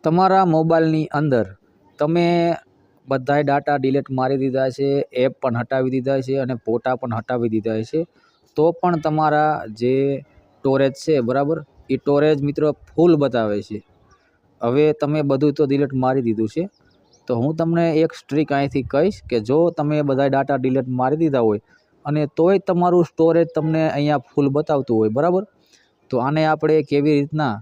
તમારા મોબાઈલની અંદર તમે બધાય ડાટા ડિલીટ મારી દીધા છે, એપ પણ હટાવી દીધા છે અને ફોટા પણ હટાવી દીધા છે, તો પણ તમારા જે સ્ટોરેજ છે બરાબર, એ સ્ટોરેજ મિત્રો ફૂલ બતાવે છે. હવે તમે બધું તો ડિલીટ મારી દીધું છે, તો હું તમને એક ટ્રીક અહીંથી કહીશ કે જો તમે બધાય ડાટા ડિલીટ મારી દીધા હોય અને તોય તમારું સ્ટોરેજ તમને અહીંયા ફૂલ બતાવતું હોય બરાબર, તો આને આપણે કેવી રીતના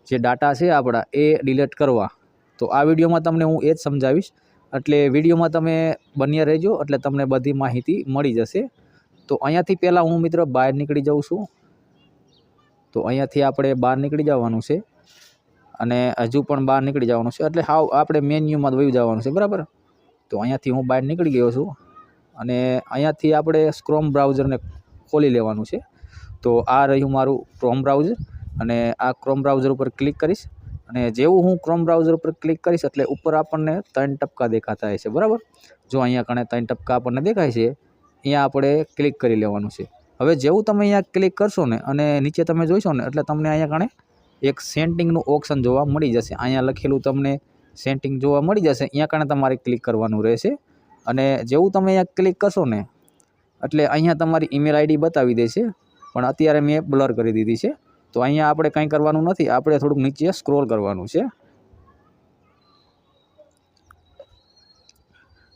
જે ડાટા છે આપણા એ ડિલીટ કરવા, તો આ વિડીયોમાં તમને હું એ જ સમજાવીશ. એટલે વિડીયોમાં તમે બન્યા રહેજો એટલે તમને બધી માહિતી મળી જશે. તો અહીંયાથી પહેલાં હું મિત્ર બહાર નીકળી જાઉં છું. તો અહીંયાથી આપણે બહાર નીકળી જવાનું છે અને હજુ પણ બહાર નીકળી જવાનું છે, એટલે હાવ આપણે મેન્યુમાં વયું જવાનું છે બરાબર. તો અહીંયાથી હું બહાર નીકળી ગયો છું અને અહીંયાથી આપણે ક્રોમ બ્રાઉઝરને ખોલી લેવાનું છે. તો આ રહ્યું મારું ક્રોમ બ્રાઉઝર અને આ ક્રોમ બ્રાઉઝર ઉપર ક્લિક કરીશ અને જેવું હું ક્રોમ બ્રાઉઝર ઉપર ક્લિક કરીશ એટલે ઉપર આપણને 3 ટપકા દેખાતા હશે બરાબર. જો અહીંયા કણે 3 ટપકા આપણને દેખાય છે, અહીંયા આપણે ક્લિક કરી લેવાનું છે. હવે જેવું તમે અહીંયા ક્લિક કરશો ને અને નીચે તમે જોઈશો ને એટલે તમને અહીંયા કણે એક સેટિંગનું ઓપ્શન જોવા મળી જશે. અહીંયા લખેલું તમને સેટિંગ જોવા મળી જશે, અહીંયા કણે તમારે ક્લિક કરવાનું રહેશે અને જેવું તમે અહીંયા ક્લિક કરશો ને એટલે અહીંયા તમારી ઈમેલ આઈડી બતાવી દેશે, પણ અત્યારે મેં બ્લર કરી દીધી છે. તો અહીંયા આપણે કંઈ કરવાનું નથી, આપણે થોડુંક નીચે સ્ક્રોલ કરવાનું છે.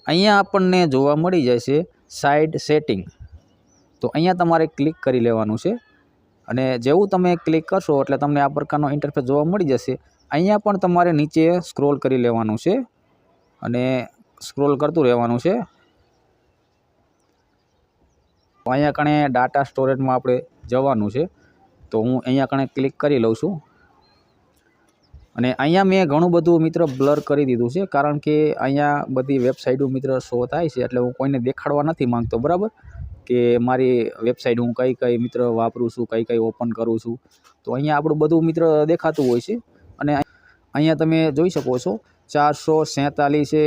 અહીંયા આપણને જોવા મળી જશે સાઇડ સેટિંગ, તો અહીંયા તમારે ક્લિક કરી લેવાનું છે અને જેવું તમે ક્લિક કરશો એટલે તમને આ પ્રકારનો ઇન્ટરફેસ જોવા મળી જશે. અહીંયા પણ તમારે નીચે સ્ક્રોલ કરી લેવાનું છે અને સ્ક્રોલ કરતું રહેવાનું છે. અહીંયા કણે ડાટા સ્ટોરેજમાં આપણે જવાનું છે, તો હું અહીંયા કણે ક્લિક કરી લઉં છું અને અહીંયા મેં ઘણું બધું મિત્ર બ્લર કરી દીધું છે, કારણ કે અહીંયા બધી વેબસાઇટો મિત્ર શો થાય છે એટલે હું કોઈને દેખાડવા નથી માંગતો બરાબર, કે મારી વેબસાઇટ હું કઈ કઈ મિત્ર વાપરું છું, કઈ કઈ ઓપન કરું છું. તો અહીંયા આપણું બધું મિત્ર દેખાતું હોય છે અને અહીંયા તમે જોઈ શકો છો 447 છે,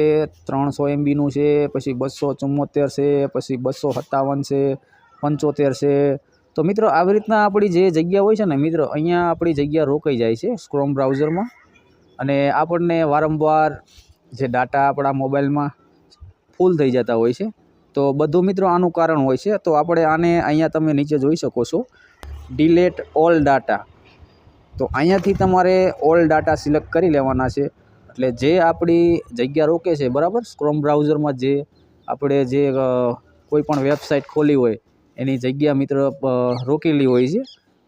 300 MBનું છે, પછી 274 છે, પછી 257 છે, 75 છે. તો મિત્રો આવી રીતના આપણી જે જગ્યા હોય છે ને મિત્રો, અહીંયા આપણી જગ્યા રોકાઈ જાય છે ક્રોમ બ્રાઉઝરમાં અને આપણને વારંવાર જે ડાટા આપણા મોબાઈલમાં ફૂલ થઈ જતા હોય છે. તો બધું મિત્રો આનું કારણ હોય છે. તો આપણે આને અહીંયા તમે નીચે જોઈ શકો છો ડિલીટ ઓલ ડાટા, તો અહીંયાથી તમારે ઓલ ડાટા સિલેક્ટ કરી લેવાના છે. એટલે જે આપણી જગ્યા રોકે છે બરાબર, ક્રોમ બ્રાઉઝરમાં જે આપણે જે કોઈ પણ વેબસાઇટ ખોલી હોય એની જગ્યા મિત્ર રોકેલી હોય છે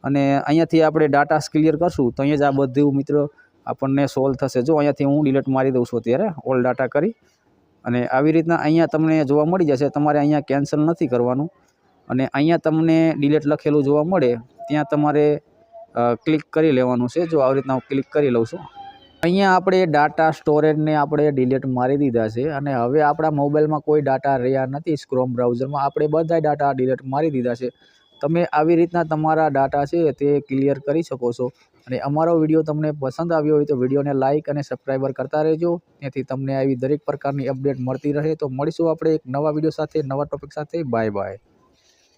અને અહીંયાથી આપણે ડાટા ક્લિયર કરશું તો અહીંયા જ આ બધું મિત્ર આપણને સોલ્વ થશે. જો અહીંયાથી હું ડિલીટ મારી દઉં છું અત્યારે ઓલ ડાટા કરી અને આવી રીતના અહીંયા તમને જોવા મળી જશે. તમારે અહીંયા કેન્સલ નથી કરવાનું અને અહીંયા તમને ડિલીટ લખેલું જોવા મળે ત્યાં તમારે ક્લિક કરી લેવાનું છે. જો આવી રીતના હું ક્લિક કરી લઉં છું, અહીંયા આપણે ડાટા સ્ટોરેજને આપણે ડિલીટ મારી દીધા છે અને હવે આપણા મોબાઈલમાં કોઈ ડાટા રહ્યા નથી. ક્રોમ બ્રાઉઝરમાં આપણે બધા ડાટા ડિલીટ મારી દીધા છે. તમે આવી રીતના તમારા ડાટા છે તે ક્લિયર કરી શકો છો. અને અમારો વિડીયો તમને પસંદ આવ્યો હોય તો વિડીયોને લાઇક અને સબસ્ક્રાઈબર કરતા રહેજો, તેથી તમને આવી દરેક પ્રકારની અપડેટ મળતી રહે. તો મળીશું આપણે એક નવા વિડીયો સાથે, નવા ટોપિક સાથે. Bye bye.